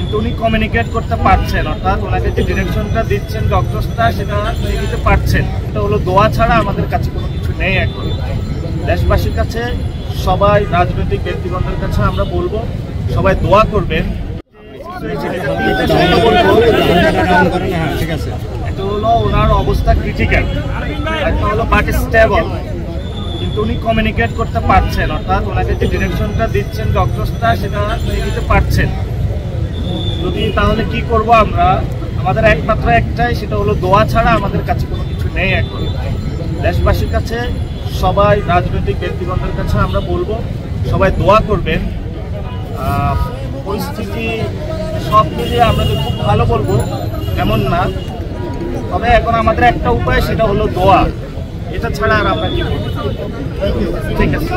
কিন্তু উনি কমিউনিকেট করতে পারছেন, অর্থাৎ ওনাকে যে ডিরেকশনটা দিচ্ছেন ডক্টরসটা সেটা নিয়ে দিতে পারছেন। এটা হলো দোয়া ছাড়া আমাদের কাছে কোনো কিছু নেই। এখন দেশবাসীর কাছে, সবাই রাজনৈতিক ব্যক্তিগণের কাছে আমরা বলবো সবাই দোয়া করবেন। একটা হলো ওনার অবস্থা ক্রিটিক্যাল, একটা হলো বাট স্টেবল, কিন্তু উনি কমিউনিকেট করতে পারছেন, অর্থাৎ ওনাকে যে ডিরেকশনটা দিচ্ছেন ডক্টরসটা সেটা নিয়ে দিতে পারছেন। যদি তাহলে কি করব আমরা, আমাদের একমাত্র একটাই, সেটা হলো দোয়া ছাড়া আমাদের কাছে কোনো কিছু নেই। এখন দেশবাসীর কাছে, সবাই রাজনৈতিক ব্যক্তিগণের কাছে আমরা বলবো সবাই দোয়া করবেন। পরিস্থিতি সব মিলিয়ে আমরা যে খুব ভালো বলবো এমন না, তবে এখন আমাদের একটা উপায়, সেটা হলো দোয়া। এটা ছাড়া আর আমরা কি করব? ঠিক আছে।